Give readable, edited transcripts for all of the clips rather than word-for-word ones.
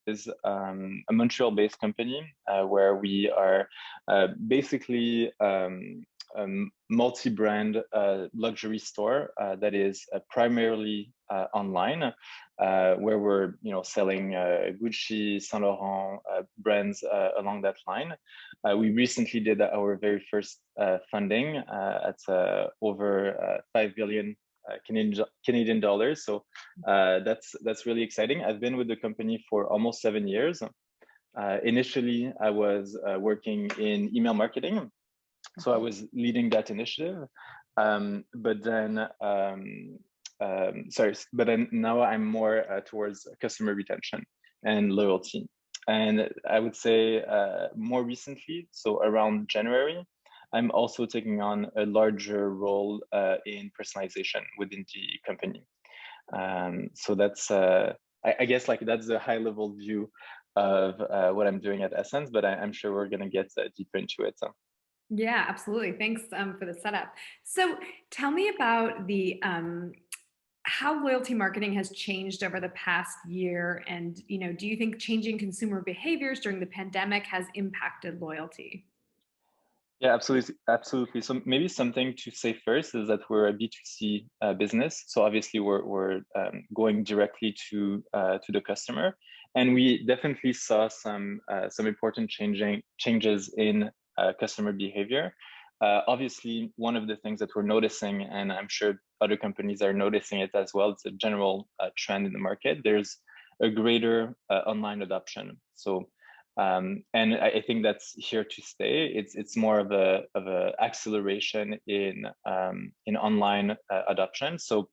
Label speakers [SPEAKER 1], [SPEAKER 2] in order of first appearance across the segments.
[SPEAKER 1] is a Montreal-based company where we are basically a multi-brand luxury store that is primarily online, where we're selling Gucci, Saint Laurent brands along that line. We recently did our very first funding at over 5 billion Canadian dollars. So that's really exciting. I've been with the company for almost 7 years. Initially, I was working in email marketing. So I was leading that initiative, but then now I'm more towards customer retention and loyalty. And I would say more recently, so around January, I'm also taking on a larger role in personalization within the company. So that's, I guess, like that's the high level view of what I'm doing at SSENSE, but I'm sure we're going to get deeper into it.
[SPEAKER 2] Yeah, absolutely. Thanks for the setup. So tell me about the how loyalty marketing has changed over the past year, and do you think changing consumer behaviors during the pandemic has impacted loyalty?
[SPEAKER 1] Yeah, absolutely, absolutely. So maybe something to say first is that we're a B2C business. So obviously we're going directly to the customer, and we definitely saw some important changes in customer behavior. Obviously, one of the things that we're noticing, and I'm sure other companies are noticing it as well, it's a general trend in the market. There's a greater online adoption. So and I think that's here to stay. It's more of a acceleration in online adoption. So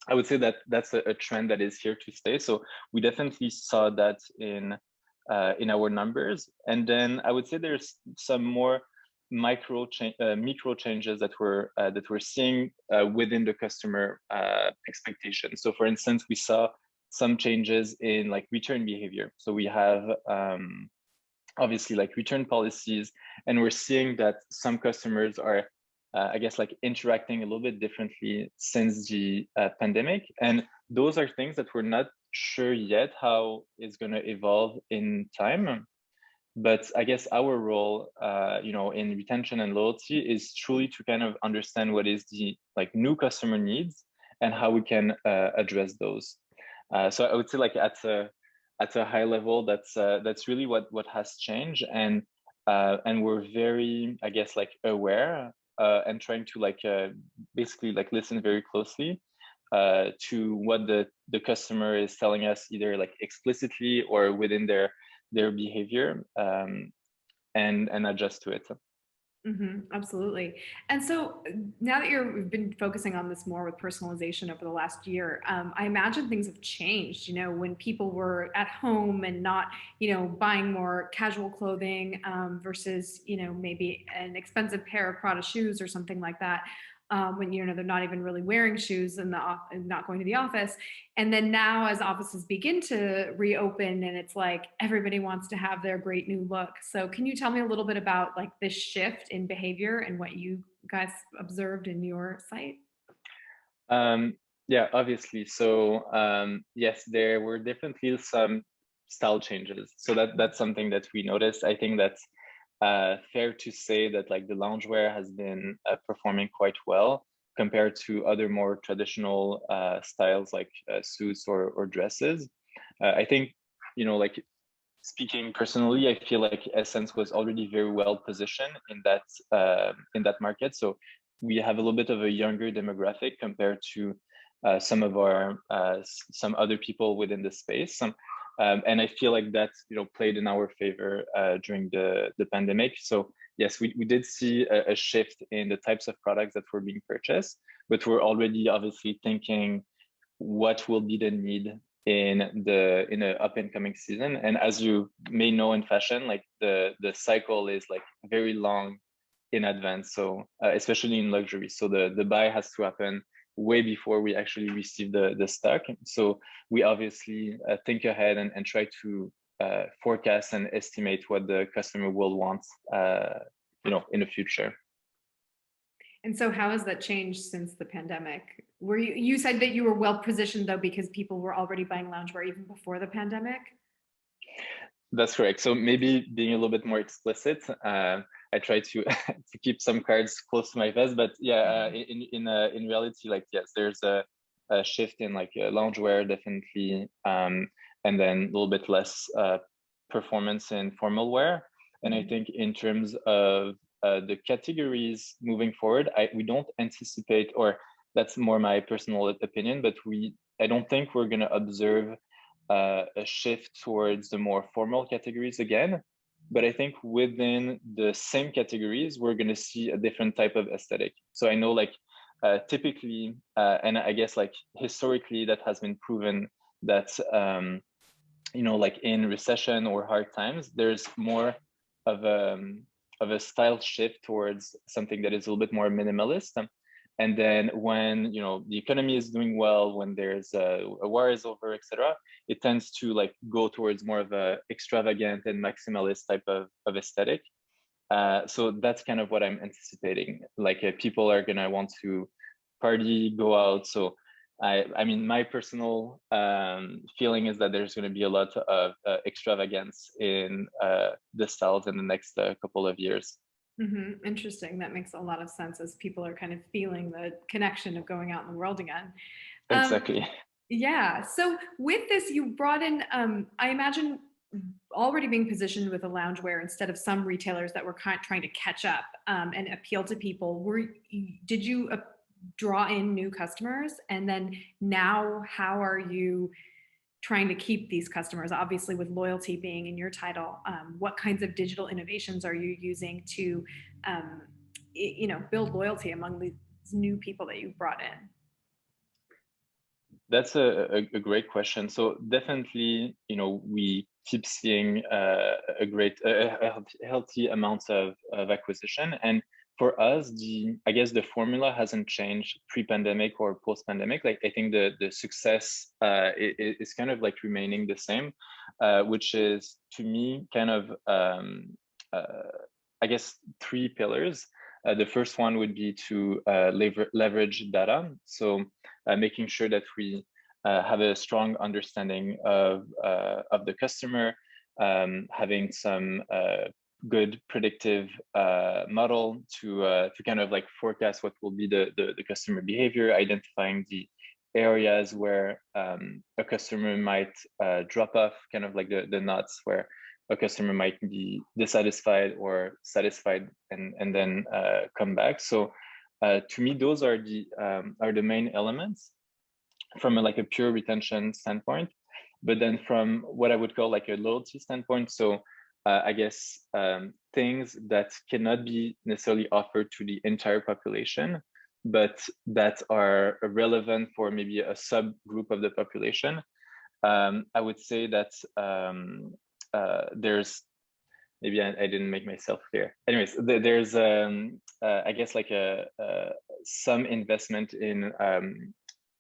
[SPEAKER 1] I would say that that's a trend that is here to stay. So we definitely saw that in our numbers. And then I would say there's some more micro changes that we're seeing within the customer expectations. So for instance, we saw some changes in like return behavior. So we have obviously like return policies, and we're seeing that some customers are I guess like interacting a little bit differently since the pandemic. And those are things that we're not sure yet how it's going to evolve in time. But I guess our role in retention and loyalty is truly to kind of understand what is the like new customer needs and how we can address those. So I would say like at a high level, that's really what has changed, and we're very, I guess, like aware and trying to like basically like listen very closely to what the customer is telling us, either like explicitly or within their behavior, and adjust to it.
[SPEAKER 2] Absolutely. And so now that we've been focusing on this more with personalization over the last year, I imagine things have changed, when people were at home and not, buying more casual clothing versus, maybe an expensive pair of Prada shoes or something like that. When they're not even really wearing shoes and not going to the office. And then now as offices begin to reopen, and it's like everybody wants to have their great new look. So can you tell me a little bit about like this shift in behavior and what you guys observed in your site?
[SPEAKER 1] Yeah, obviously. So yes, there were definitely some style changes. So that's something that we noticed. I think that's fair to say that like the loungewear has been performing quite well compared to other more traditional styles like suits or dresses. I think, like speaking personally, I feel like SSENSE was already very well positioned in that market. So we have a little bit of a younger demographic compared to some other people within the space. And I feel like that played in our favor during the pandemic. So yes, we did see a shift in the types of products that were being purchased, but we're already obviously thinking what will be the need in the up and coming season. And as you may know, in fashion, like the cycle is like very long in advance. So especially in luxury, so the buy has to happen way before we actually receive the stock. So we obviously think ahead and try to forecast and estimate what the customer will want, in the future.
[SPEAKER 2] And so how has that changed since the pandemic? You said that you were well positioned though, because people were already buying loungewear even before the pandemic?
[SPEAKER 1] That's correct. So maybe being a little bit more explicit, I try to to keep some cards close to my vest. But yeah, in reality, like yes, there's a shift in like loungewear definitely, and then a little bit less performance in formal wear. And I think in terms of the categories moving forward, we don't anticipate, or that's more my personal opinion, but I don't think we're going to observe a shift towards the more formal categories again. But I think within the same categories, we're going to see a different type of aesthetic. So I know like typically, and I guess like historically, that has been proven that, like in recession or hard times, there's more of a style shift towards something that is a little bit more minimalist. And then when the economy is doing well, when there's a war is over, etc., it tends to like go towards more of a extravagant and maximalist type of aesthetic. So that's kind of what I'm anticipating. Like people are gonna want to party, go out. So I mean, my personal feeling is that there's going to be a lot of extravagance in the styles in the next couple of years.
[SPEAKER 2] Interesting. That makes a lot of sense as people are kind of feeling the connection of going out in the world again. Um,
[SPEAKER 1] Exactly.
[SPEAKER 2] yeah. So with this, you brought in, I imagine, already being positioned with a loungewear instead of some retailers that were kind of trying to catch up and appeal to people. Did you draw in new customers? And then now, how are you trying to keep these customers? Obviously, with loyalty being in your title, what kinds of digital innovations are you using to, build loyalty among these new people that you've brought in?
[SPEAKER 1] That's a great question. So definitely, we keep seeing a healthy amount of acquisition. And for us, I guess the formula hasn't changed pre-pandemic or post-pandemic. Like I think the success is kind of like remaining the same, which is to me kind of I guess three pillars. The first one would be to leverage data. So making sure that we have a strong understanding of the customer, having some good predictive model to kind of like forecast what will be the customer behavior, identifying the areas where a customer might drop off, kind of like the knots where a customer might be dissatisfied or satisfied and then come back. So to me, those are the main elements from like a pure retention standpoint. But then from what I would call like a loyalty standpoint, so I guess things that cannot be necessarily offered to the entire population, but that are relevant for maybe a subgroup of the population. I would say that there's maybe I didn't make myself clear. Anyways, there's I guess like some investment in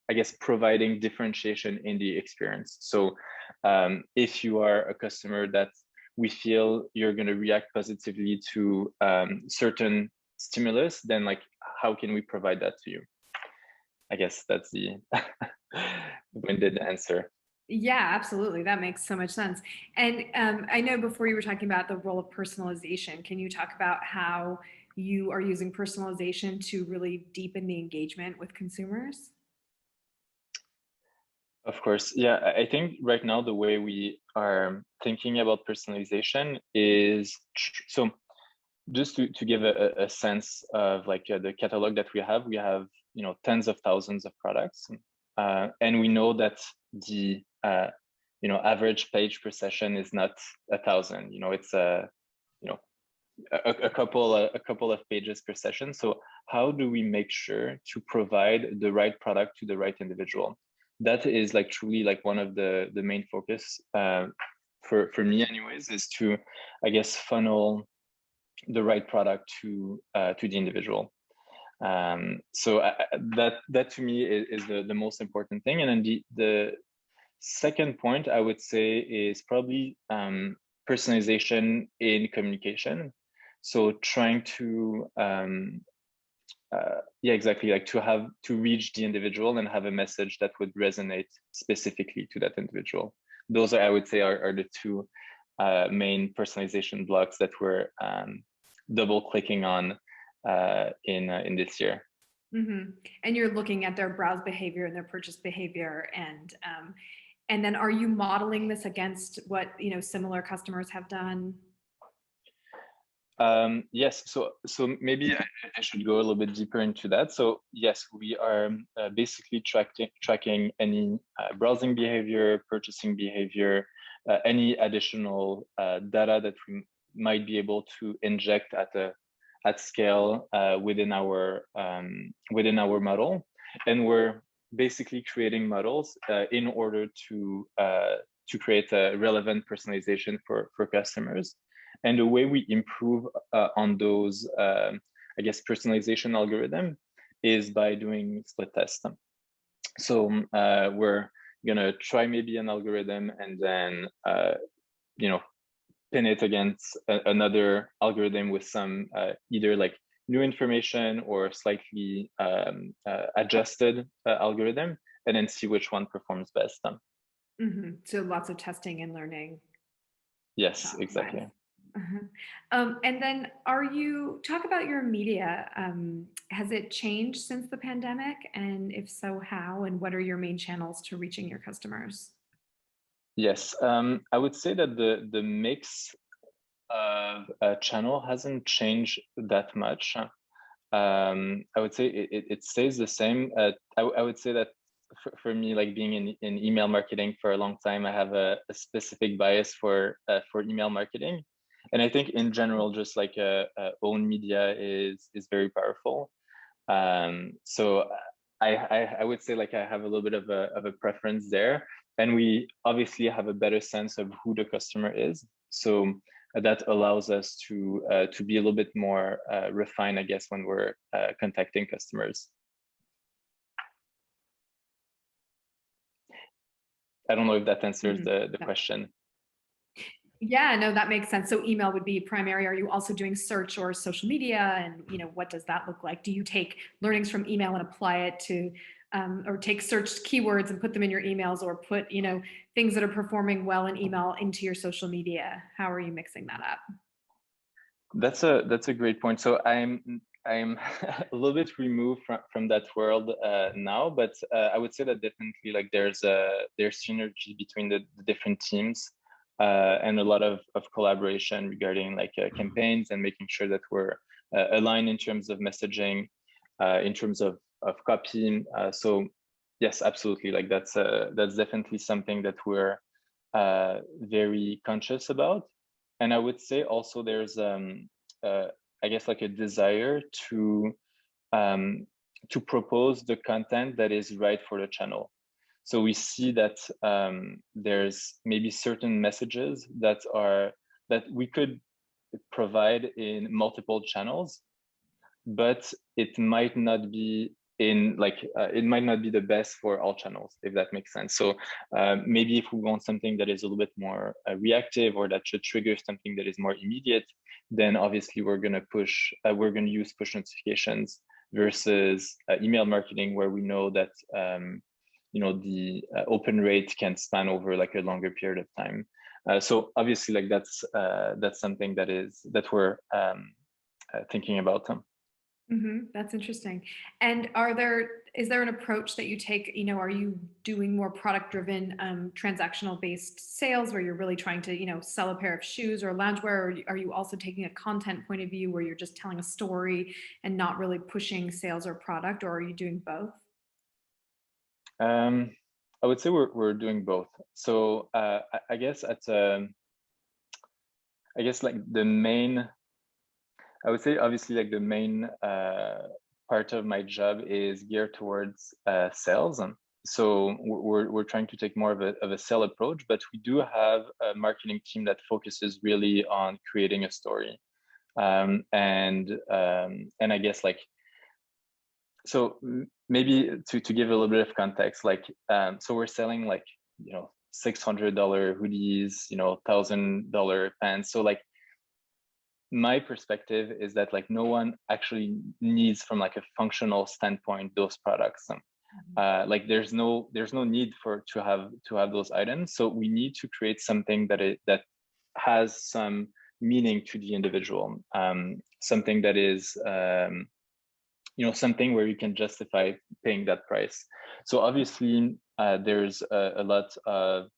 [SPEAKER 1] I guess providing differentiation in the experience. So if you are a customer that we feel you're going to react positively to certain stimulus, then like how can we provide that to you? I guess that's the winded answer.
[SPEAKER 2] Yeah, absolutely. That makes so much sense. And I know before you were talking about the role of personalization. Can you talk about how you are using personalization to really deepen the engagement with consumers?
[SPEAKER 1] Of course. Yeah, I think right now the way we are thinking about personalization is so just to give a sense of like the catalog that we have tens of thousands of products, and we know that the average page per session is not 1,000. It's a couple of pages per session. So how do we make sure to provide the right product to the right individual? That is like truly like one of the main focus for me anyways, is to I guess funnel the right product to the individual. So that to me is the most important thing. And then the second point I would say is probably personalization in communication. So trying to yeah, exactly, like to reach the individual and have a message that would resonate specifically to that individual. those are, I would say, are the two main personalization blocks that we're double clicking on in this year.
[SPEAKER 2] Mm-hmm. And you're looking at their browse behavior and their purchase behavior, and then are you modeling this against what similar customers have done?
[SPEAKER 1] Yes, so maybe I should go a little bit deeper into that. So yes, we are basically tracking any browsing behavior, purchasing behavior, any additional data that we might be able to inject at scale within our model, and we're basically creating models in order to create a relevant personalization for customers. And the way we improve on those, I guess, personalization algorithm is by doing split tests. So we're gonna try maybe an algorithm and then, pin it against another algorithm with some either like new information or slightly adjusted algorithm, and then see which one performs best.
[SPEAKER 2] Mm-hmm. So lots of testing and learning.
[SPEAKER 1] Yes, exactly.
[SPEAKER 2] Uh-huh. And then talk about your media. Has it changed since the pandemic? And if so, how? And what are your main channels to reaching your customers?
[SPEAKER 1] Yes, I would say that the mix of channel hasn't changed that much. I would say it stays the same. I would say that for me, like being in email marketing for a long time, I have a specific bias for email marketing, and I think in general, just like own media is very powerful. So I would say like I have a little bit of a preference there, and we obviously have a better sense of who the customer is. So that allows us to be a little bit more refined, I guess, when we're contacting customers. I don't know if that answers the question.
[SPEAKER 2] Yeah, no, that makes sense. So email would be primary. Are you also doing search or social media? And what does that look like? Do you take learnings from email and apply it to, or take searched keywords and put them in your emails, or put things that are performing well in email into your social media? How are you mixing that up?
[SPEAKER 1] That's a great point. So I'm a little bit removed from that world now, but I would say that definitely like there's synergy between the different teams and a lot of collaboration regarding like campaigns and making sure that we're aligned in terms of messaging, in terms of copy. So yes, absolutely. Like that's definitely something that we're very conscious about. And I would say also there's I guess like a desire to propose the content that is right for the channel. So we see that there's maybe certain messages that we could provide in multiple channels, but it might not be it might not be the best for all channels, if that makes sense. So maybe if we want something that is a little bit more reactive, or that should trigger something that is more immediate, then obviously we're going to use push notifications versus email marketing, where we know that the open rate can span over like a longer period of time. So obviously like that's something that we're thinking about.
[SPEAKER 2] That's interesting. And is there an approach that you take? Are you doing more product driven, transactional based sales, where you're really trying to, sell a pair of shoes or loungewear? Or are you also taking a content point of view where you're just telling a story and not really pushing sales or product? Or are you doing both?
[SPEAKER 1] I would say we're doing both. So I guess like the main, I would say obviously like the main part of my job is geared towards sales. So we're trying to take more of a sell approach, but we do have a marketing team that focuses really on creating a story. And I guess like, so maybe to give a little bit of context, like so we're selling like $600 hoodies, $1,000 pants. So like my perspective is that like no one actually needs, from like a functional standpoint, those products. Like there's no need to have those items. So we need to create something that has some meaning to the individual, something that is something where you can justify paying that price. So obviously there's a lot of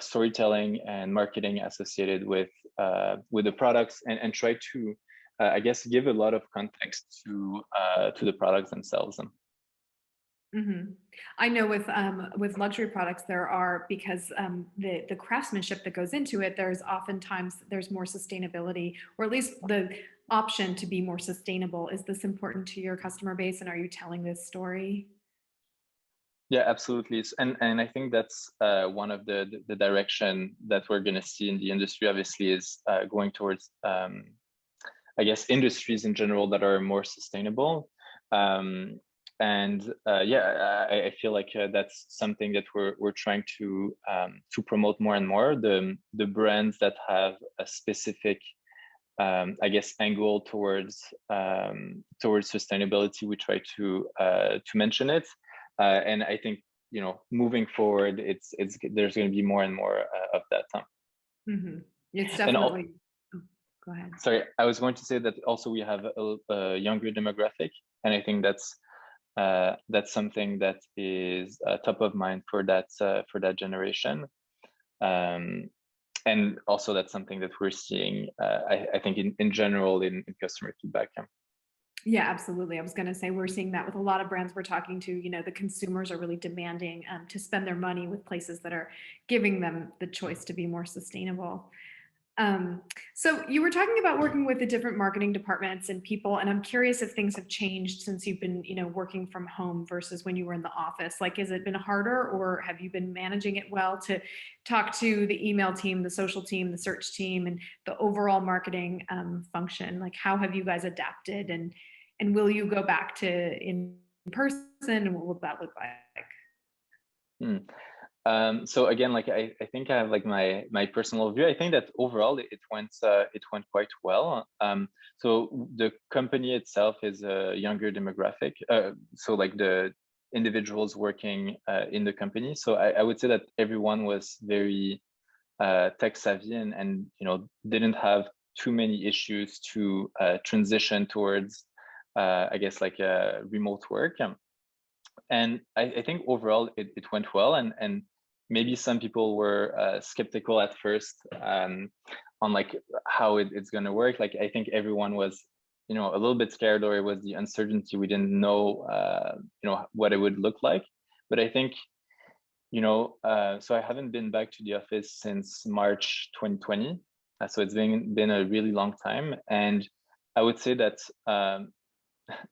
[SPEAKER 1] storytelling and marketing associated with the products, and try to I guess give a lot of context to the products themselves.
[SPEAKER 2] Mm-hmm. I know with luxury products there are, because the craftsmanship that goes into it, there's oftentimes there's more sustainability, or at least the option to be more sustainable. Is this important to your customer base, and are you telling this story?
[SPEAKER 1] Yeah, absolutely. And I think that's one of the direction that we're going to see in the industry, obviously, is going towards I guess industries in general that are more sustainable. And yeah, I feel like that's something that we're trying to promote more and more. The brands that have a specific I guess angle towards sustainability, we try to mention it. And I think moving forward, it's there's going to be more and more of that.
[SPEAKER 2] Mm-hmm. It's
[SPEAKER 1] And
[SPEAKER 2] definitely. Oh, go ahead.
[SPEAKER 1] sorry, I was going to say that also we have a younger demographic, and I think that's something that is top of mind for that generation. Um, and also that's something that we're seeing, I think in general in customer feedback.
[SPEAKER 2] Yeah, absolutely. I was going to say we're seeing that with a lot of brands we're talking to. The consumers are really demanding to spend their money with places that are giving them the choice to be more sustainable. Um, so you were talking about working with the different marketing departments and people, and I'm curious if things have changed since you've been, working from home versus when you were in the office. Like, has it been harder, or have you been managing it well to talk to the email team, the social team, the search team, and the overall marketing function? Like, how have you guys adapted, and will you go back to in person, and what will that look like?
[SPEAKER 1] Hmm. So again, like I think I have like my personal view. I think that overall it went quite well. So the company itself is a younger demographic. So like the individuals working in the company. So I would say that everyone was very tech savvy, and didn't have too many issues to transition towards I guess like remote work. And I think overall it went well, and maybe some people were skeptical at first on like how it's going to work. Like I think everyone was a little bit scared, or it was the uncertainty. We didn't know what it would look like. But I think so I haven't been back to the office since March 2020. So it's been a really long time, and I would say that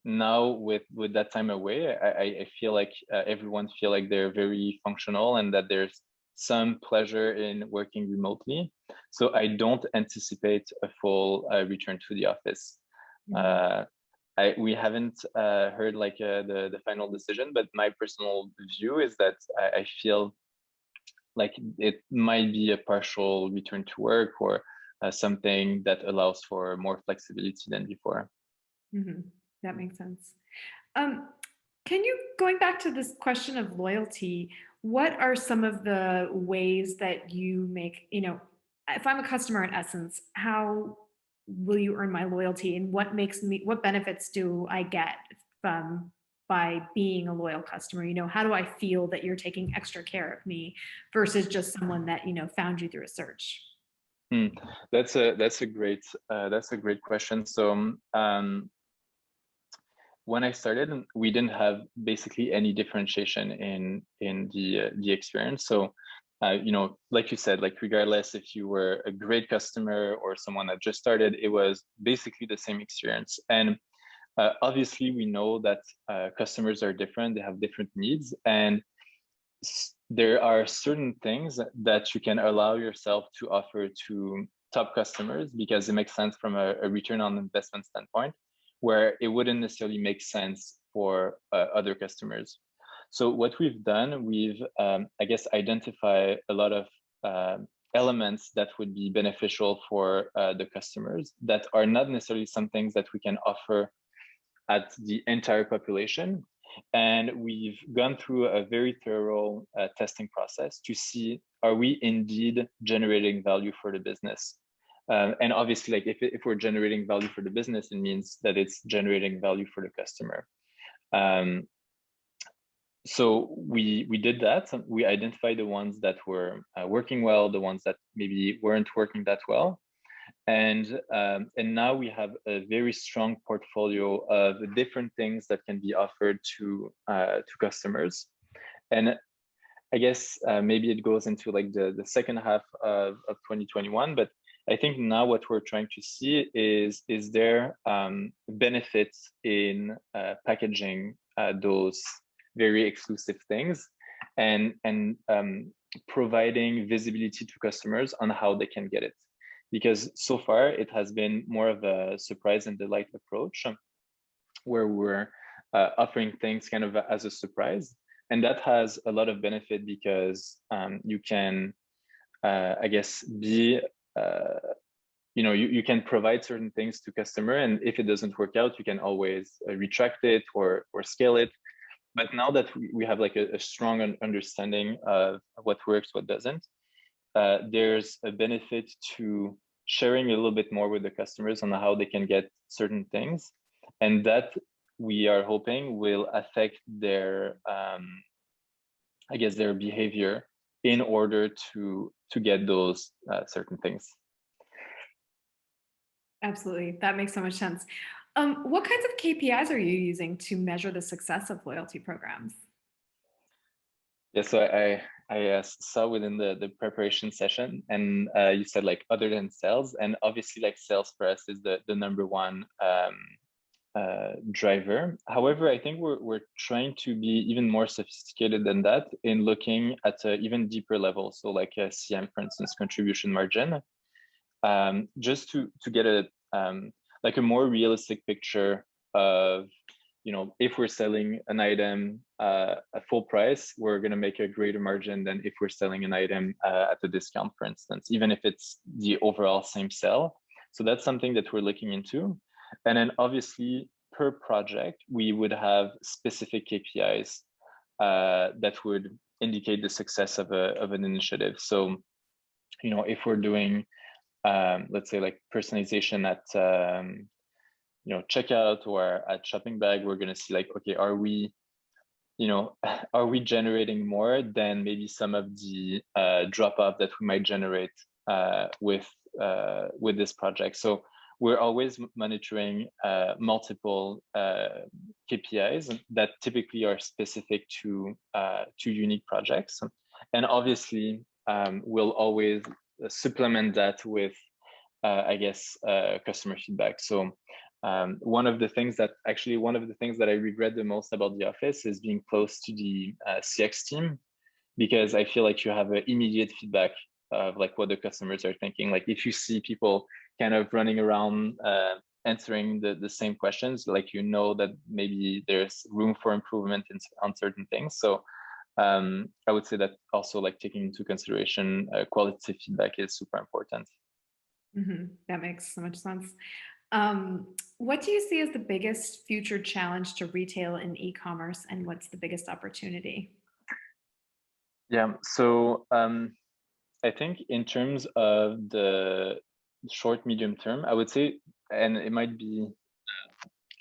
[SPEAKER 1] now with that time away, I feel like everyone feel like they're very functional, and that there's some pleasure in working remotely. So I don't anticipate a full return to the office.
[SPEAKER 2] Mm-hmm.
[SPEAKER 1] We haven't heard like the final decision, but my personal view is that I feel like it might be a partial return to work, or something that allows for more flexibility than before.
[SPEAKER 2] Mm-hmm. That makes sense. Um, can you, going back to this question of loyalty, what are some of the ways that you make, if I'm a customer in Essence, how will you earn my loyalty, and what benefits do I get from by being a loyal customer? How do I feel that you're taking extra care of me versus just someone that, found you through a search?
[SPEAKER 1] Hmm. That's a great question. So when I started, we didn't have basically any differentiation in the experience. So, like you said, like regardless if you were a great customer or someone that just started, it was basically the same experience. And obviously, we know that customers are different; they have different needs, and there are certain things that you can allow yourself to offer to top customers because it makes sense from a return on investment standpoint, where it wouldn't necessarily make sense for other customers. So what we've done, we've I guess identify a lot of elements that would be beneficial for the customers that are not necessarily some things that we can offer at the entire population. And we've gone through a very thorough testing process to see, are we indeed generating value for the business? And obviously, like if we're generating value for the business, it means that it's generating value for the customer. So we did that. We identified the ones that were working well, the ones that maybe weren't working that well, and now we have a very strong portfolio of different things that can be offered to customers. And I guess maybe it goes into like the second half of 2021, but I think now what we're trying to see is there benefits in packaging those very exclusive things and providing visibility to customers on how they can get it. Because so far it has been more of a surprise and delight approach where we're offering things kind of as a surprise. And that has a lot of benefit because you can, I guess, be, you can provide certain things to customer, and if it doesn't work out, you can always retract it or scale it. But now that we have like a strong understanding of what works, what doesn't, there's a benefit to sharing a little bit more with the customers on how they can get certain things, and that we are hoping will affect their, I guess, their behavior in order to get those certain things.
[SPEAKER 2] Absolutely. That makes so much sense. What kinds of KPIs are you using to measure the success of loyalty programs?
[SPEAKER 1] Yeah, so I saw within the preparation session, and you said like other than sales, and obviously like sales for us is the number one driver. However, I think we're trying to be even more sophisticated than that in looking at an even deeper level. So like a CM, for instance, contribution margin, just to get a like a more realistic picture of, if we're selling an item at full price, we're going to make a greater margin than if we're selling an item at a discount, for instance, even if it's the overall same sell. So that's something that we're looking into. And then obviously per project, we would have specific KPIs that would indicate the success of an initiative. So, if we're doing, let's say like personalization at, checkout or at shopping bag, we're going to see like, okay, are we generating more than maybe some of the drop off that we might generate with this project? So we're always monitoring multiple KPIs that typically are specific to unique projects, and obviously we'll always supplement that with I guess customer feedback. So one of the things that I regret the most about the office is being close to the CX team, because I feel like you have an immediate feedback of like what the customers are thinking. Like if you see people kind of running around answering the same questions, like that maybe there's room for improvement on certain things. So I would say that also like taking into consideration qualitative feedback is super important.
[SPEAKER 2] Mm-hmm. That makes so much sense. What do you see as the biggest future challenge to retail and e-commerce, and what's the biggest opportunity?
[SPEAKER 1] Yeah, so I think in terms of the short, medium term, I would say, and it might be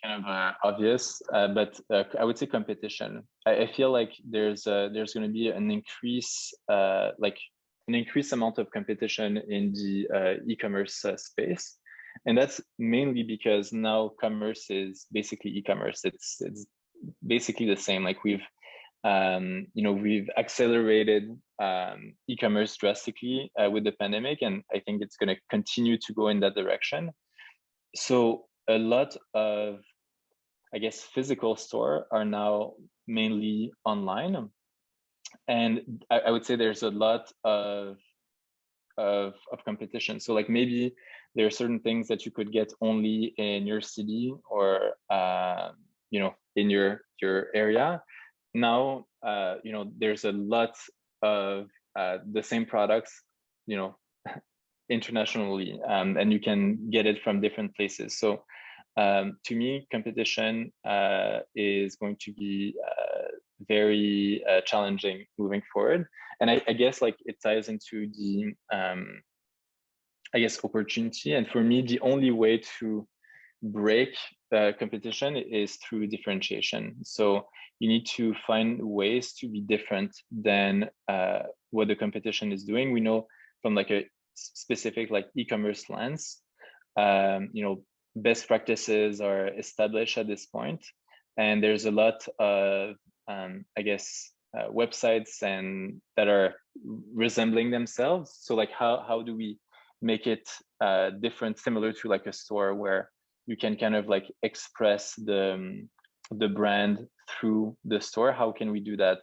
[SPEAKER 1] kind of obvious, but I would say competition. I feel like there's going to be an increase, like an increased amount of competition in the e-commerce space, and that's mainly because now commerce is basically e-commerce. It's basically the same. Like we've accelerated e-commerce drastically with the pandemic, and I think it's going to continue to go in that direction. So a lot of, I guess, physical store are now mainly online, and I would say there's a lot of competition. So like maybe there are certain things that you could get only in your city or in your area. Now there's a lot of the same products internationally, and you can get it from different places. So To me, competition is going to be very challenging moving forward. And I guess like it ties into the, I guess, opportunity. And for me, the only way to break competition is through differentiation. So you need to find ways to be different than what the competition is doing. We know from like a specific like e-commerce lens, best practices are established at this point, and there's a lot of I guess websites and that are resembling themselves. So like how do we make it different, similar to like a store where you can kind of like express the brand through the store? How can we do that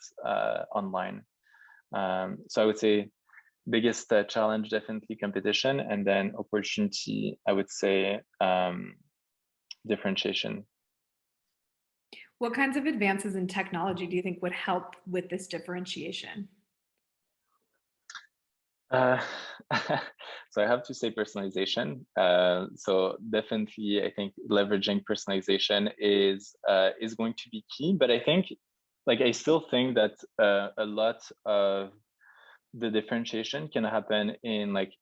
[SPEAKER 1] online? So I would say biggest challenge, definitely competition, and then opportunity, I would say differentiation.
[SPEAKER 2] What kinds of advances in technology do you think would help with this differentiation?
[SPEAKER 1] Uh, so I have to say personalization. So definitely, I think leveraging personalization is going to be key. But I think, like, I still think that a lot of the differentiation can happen in like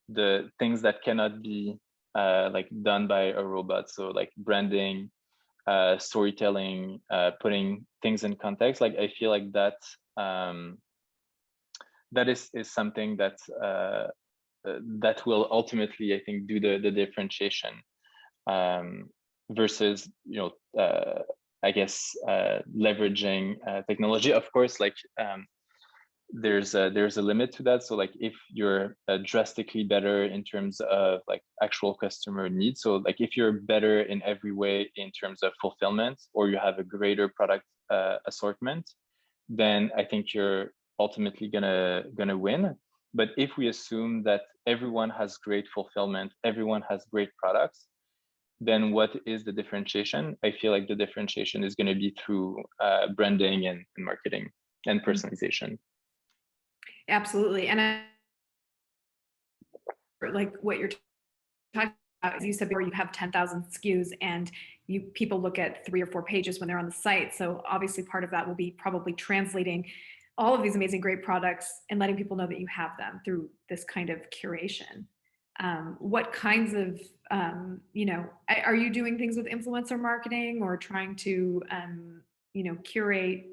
[SPEAKER 1] the things that cannot be like done by a robot. So like branding, storytelling, putting things in context. Like I feel like that that is something that that will ultimately, I think, do the differentiation versus I guess leveraging technology. Of course, like there's a limit to that. So like if you're drastically better in terms of like actual customer needs, so like if you're better in every way in terms of fulfillment, or you have a greater product assortment, then I think you're ultimately gonna win. But if we assume that everyone has great fulfillment, everyone has great products, then what is the differentiation? I feel like the differentiation is going to be through branding and marketing and personalization.
[SPEAKER 2] Absolutely. And I like what you're talking about, as you said before, you have 10,000 SKUs and people look at 3 or 4 pages when they're on the site. So obviously part of that will be probably translating all of these amazing, great products and letting people know that you have them through this kind of curation. What kinds of, are you doing things with influencer marketing or trying to, curate?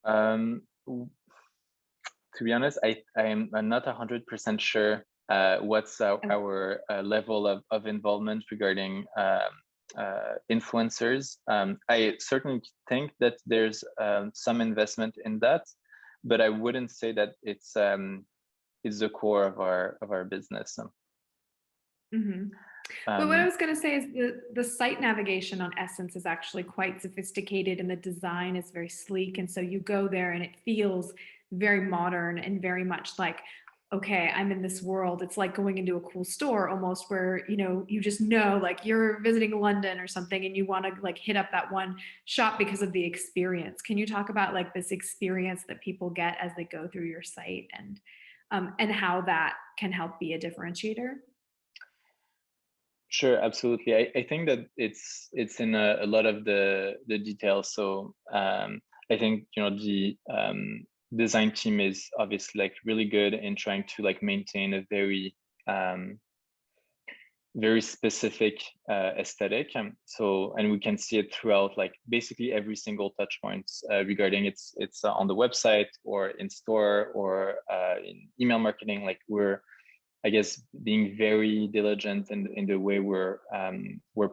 [SPEAKER 1] Um, to be honest, I'm not 100% sure what's our level of involvement regarding influencers. I certainly think that there's some investment in that, but I wouldn't say that it's the core of our business.
[SPEAKER 2] Mm-hmm. Well, what I was going to say is the site navigation on Essence is actually quite sophisticated and the design is very sleek. And so you go there and it feels very modern and very much like, okay, I'm in this world. It's like going into a cool store almost where, you just know like you're visiting London or something and you want to like hit up that one shop because of the experience. Can you talk about like this experience that people get as they go through your site and how that can help be a differentiator?
[SPEAKER 1] Sure, absolutely. I think that it's in a lot of the details. So I think the design team is obviously like really good in trying to like maintain a very very specific aesthetic. And we can see it throughout like basically every single touch point regarding it's on the website or in store or in email marketing. Like we're, I guess, being very diligent in the way we're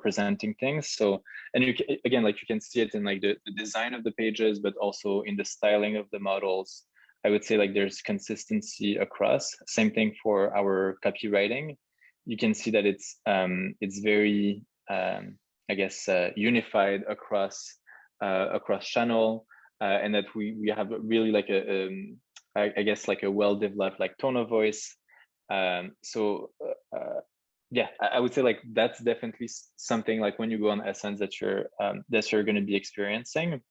[SPEAKER 1] presenting things. So, and again, like you can see it in like the design of the pages, but also in the styling of the models. I would say like there's consistency across. Same thing for our copywriting. You can see that it's very I guess unified across across channel, and that we have really like I guess like a well developed like tone of voice. Yeah, I would say like that's definitely something like when you go on Essence that you're going to be experiencing.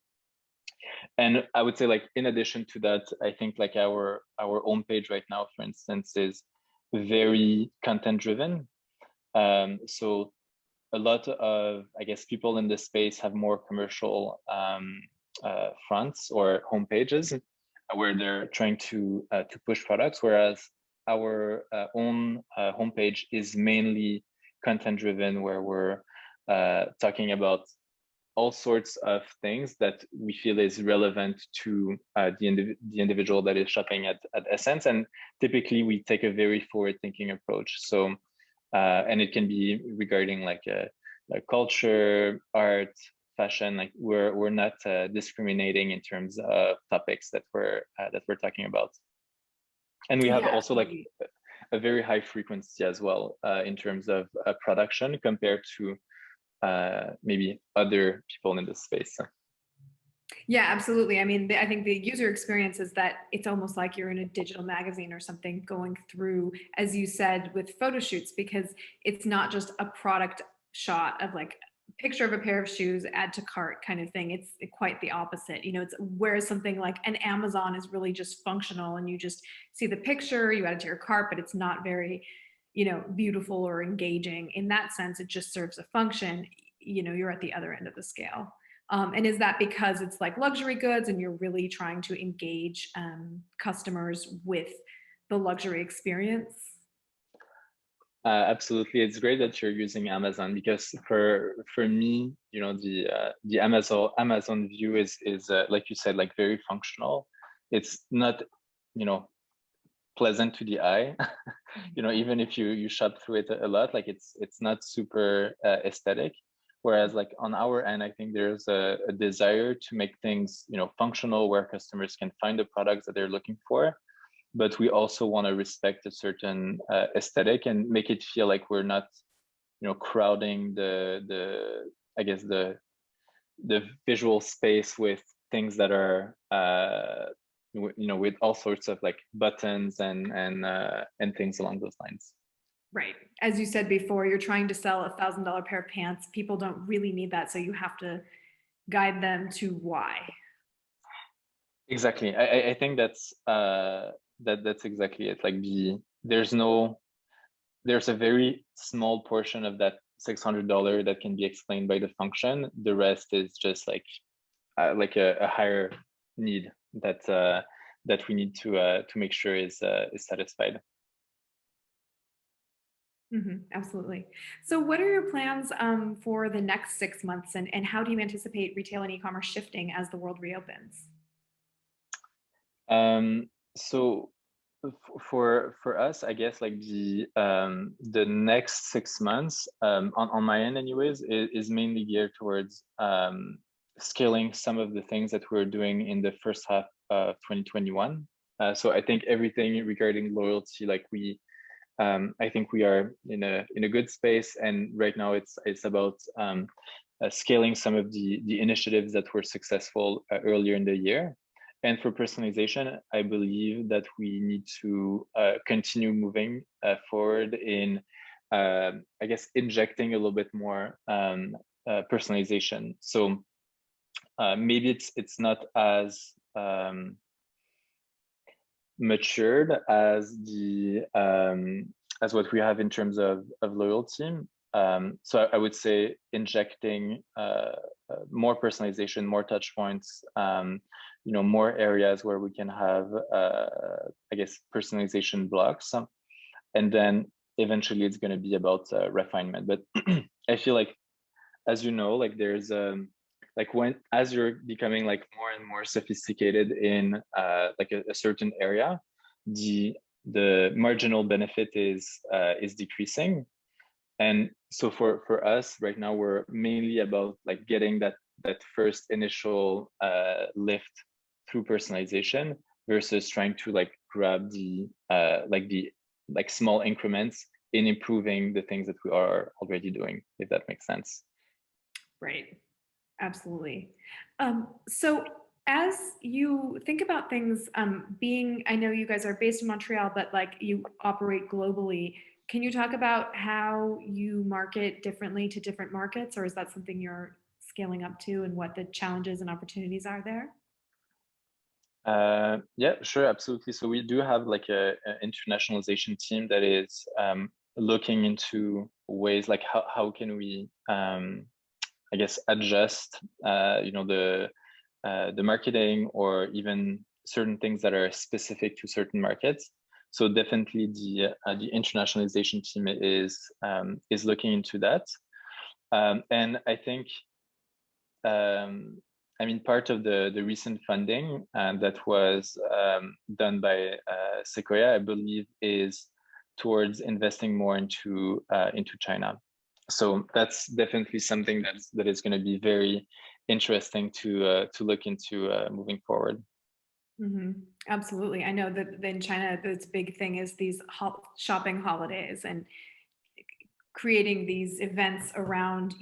[SPEAKER 1] And I would say like in addition to that, I think like our own page right now, for instance, is very content driven. So a lot of, I guess, people in this space have more commercial fronts or homepages where they're trying to push products, whereas our own homepage is mainly content driven, where we're talking about all sorts of things that we feel is relevant to the individual that is shopping at SSENSE. And typically we take a very forward thinking approach. So, and it can be regarding like culture, art, fashion. Like we're not discriminating in terms of topics that we're talking about. And we have
[SPEAKER 2] Yeah,
[SPEAKER 1] also like
[SPEAKER 2] absolutely.
[SPEAKER 1] a very high frequency as well in terms of production compared to maybe other people in this space.
[SPEAKER 2] Yeah, absolutely. I mean, I think the user experience is that it's almost like you're in a digital magazine or something going through, as you said, with photo shoots, because it's not just a product shot of like picture of a pair of shoes, add to cart kind of thing. It's quite the opposite. You know, it's whereas something like an Amazon is really just functional and you just see the picture, you add it to your cart, but it's not very, you know, beautiful or engaging. In that sense, it just serves a function. You know, you're at the other end of the scale. And is that because it's like luxury goods and you're really trying to engage customers with the luxury experience?
[SPEAKER 1] Absolutely, it's great that you're using Amazon, because for me, you know, the Amazon view is like you said, like very functional. It's not, you know, pleasant to the eye. You know, even if you shop through it a lot, like it's not super aesthetic. Whereas like on our end, I think there's a desire to make things, you know, functional, where customers can find the products that they're looking for, but we also want to respect a certain aesthetic and make it feel like we're not, you know, crowding the I guess the visual space with things that are you know, with all sorts of like buttons and things along those lines.
[SPEAKER 2] Right. As you said before, you're trying to sell $1,000 pair of pants. People don't really need that, so you have to guide them to why.
[SPEAKER 1] Exactly. I think that's exactly it. Like there's a very small portion of that $600 that can be explained by the function. The rest is just like a higher need that we need to make sure is satisfied.
[SPEAKER 2] Absolutely. So, what are your plans for the next 6 months, and how do you anticipate retail and e-commerce shifting as the world reopens?
[SPEAKER 1] So for us, I guess like the next 6 months on my end, anyways, is mainly geared towards scaling some of the things that we're doing in the first half of 2021. So I think everything regarding loyalty, like I think we are in a good space, and right now it's about scaling some of the initiatives that were successful earlier in the year. And for personalization, I believe that we need to continue moving forward in, I guess, injecting a little bit more personalization. So maybe it's not as matured as the as what we have in terms of loyalty. So I would say injecting more personalization, more touch points, you know, more areas where we can have, I guess, personalization blocks, and then eventually it's going to be about refinement. But I feel like, as you know, like there's like when as you're becoming like more and more sophisticated in like a certain area, the marginal benefit is decreasing. And so for us right now, we're mainly about like getting that first initial lift through personalization versus trying to like grab the small increments in improving the things that we are already doing, if that makes sense.
[SPEAKER 2] Right. Absolutely. So, as you think about things, being, I know you guys are based in Montreal, but like you operate globally. Can you talk about how you market differently to different markets, or is that something you're scaling up to, and what the challenges and opportunities are there?
[SPEAKER 1] Yeah, sure, absolutely. So we do have like a internationalization team that is looking into ways, like how can we I guess adjust the marketing or even certain things that are specific to certain markets. So definitely the internationalization team is looking into that, and I think I mean part of the recent funding that was done by Sequoia, I believe, is towards investing more into China. So that's definitely something that is going to be very interesting to look into moving forward.
[SPEAKER 2] Mm-hmm. Absolutely. I know that in China, this big thing is these shopping holidays and creating these events around,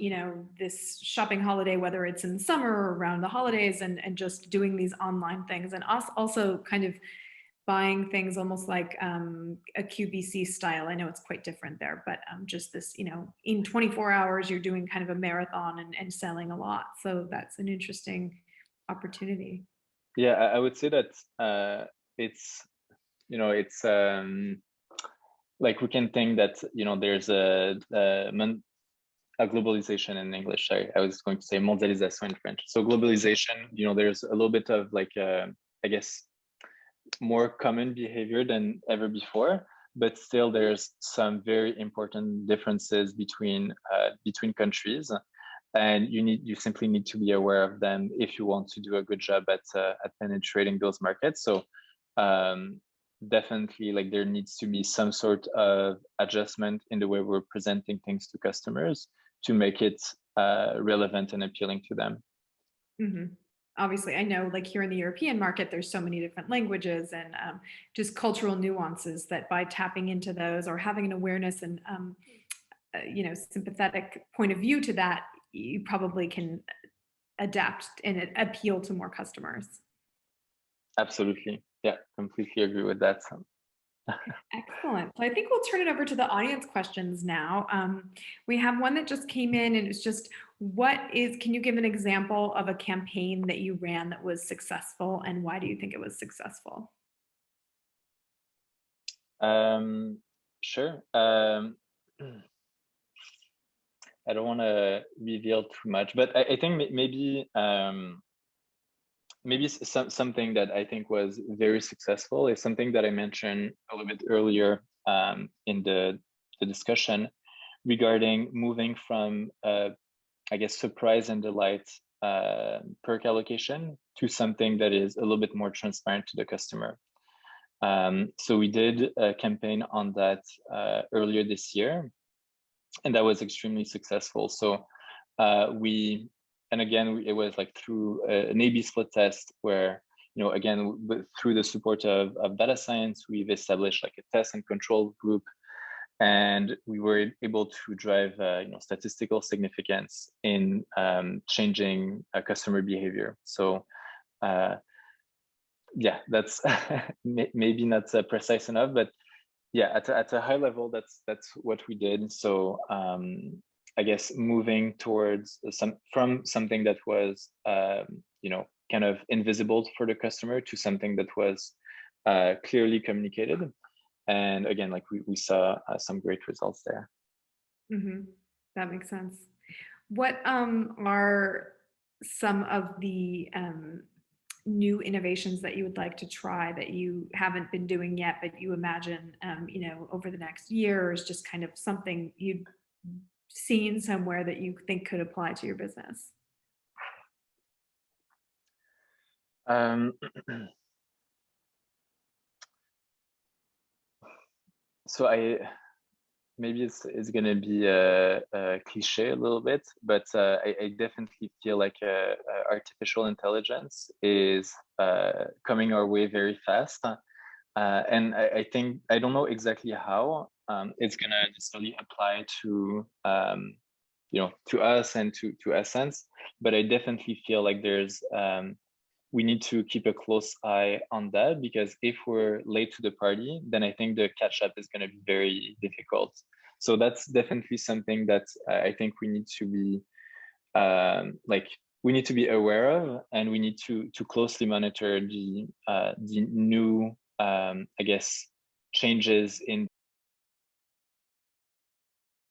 [SPEAKER 2] this shopping holiday, whether it's in summer or around the holidays, and just doing these online things, and also kind of buying things almost like a QVC style. I know it's quite different there, but just this, in 24 hours, you're doing kind of a marathon and selling a lot. So that's an interesting opportunity.
[SPEAKER 1] Yeah, I would say that it's it's like we can think that there's a globalization in English. Sorry, I was going to say mondialisation in French. So globalization, there's a little bit of like I guess more common behavior than ever before, but still there's some very important differences between countries, and you simply need to be aware of them if you want to do a good job at penetrating those markets. So definitely, like, there needs to be some sort of adjustment in the way we're presenting things to customers to make it relevant and appealing to them.
[SPEAKER 2] Mm-hmm. Obviously, I know, like here in the European market, there's so many different languages and just cultural nuances that by tapping into those or having an awareness and sympathetic point of view to that, you probably can adapt and appeal to more customers.
[SPEAKER 1] Absolutely. Yeah, completely agree with that.
[SPEAKER 2] Excellent. So I think we'll turn it over to the audience questions now. We have one that just came in, and it's just, can you give an example of a campaign that you ran that was successful, and why do you think it was successful?
[SPEAKER 1] Sure. I don't want to reveal too much, but I think maybe something that I think was very successful is something that I mentioned a little bit earlier in the discussion regarding moving from I guess surprise and delight perk allocation to something that is a little bit more transparent to the customer. So we did a campaign on that earlier this year, and that was extremely successful. So it was like through an A/B split test where, again, through the support of data science, we've established like a test and control group, and we were able to drive statistical significance in changing customer behavior. So yeah, that's maybe not precise enough, but yeah, at a high level, that's what we did. So I guess moving towards from something that was kind of invisible for the customer to something that was clearly communicated, and again, like we saw some great results there.
[SPEAKER 2] Mm-hmm. That makes sense. What are some of the new innovations that you would like to try that you haven't been doing yet, but you imagine, over the next year, is just kind of something you've seen somewhere that you think could apply to your business?
[SPEAKER 1] So maybe it's gonna be a cliche a little bit, but I definitely feel like artificial intelligence is coming our way very fast, and I think I don't know exactly how it's gonna necessarily apply to to us and to SSENSE, but I definitely feel like there's we need to keep a close eye on that, because if we're late to the party, then I think the catch up is going to be very difficult. So that's definitely something that I think we need to be we need to be aware of, and we need to closely monitor the new I guess changes in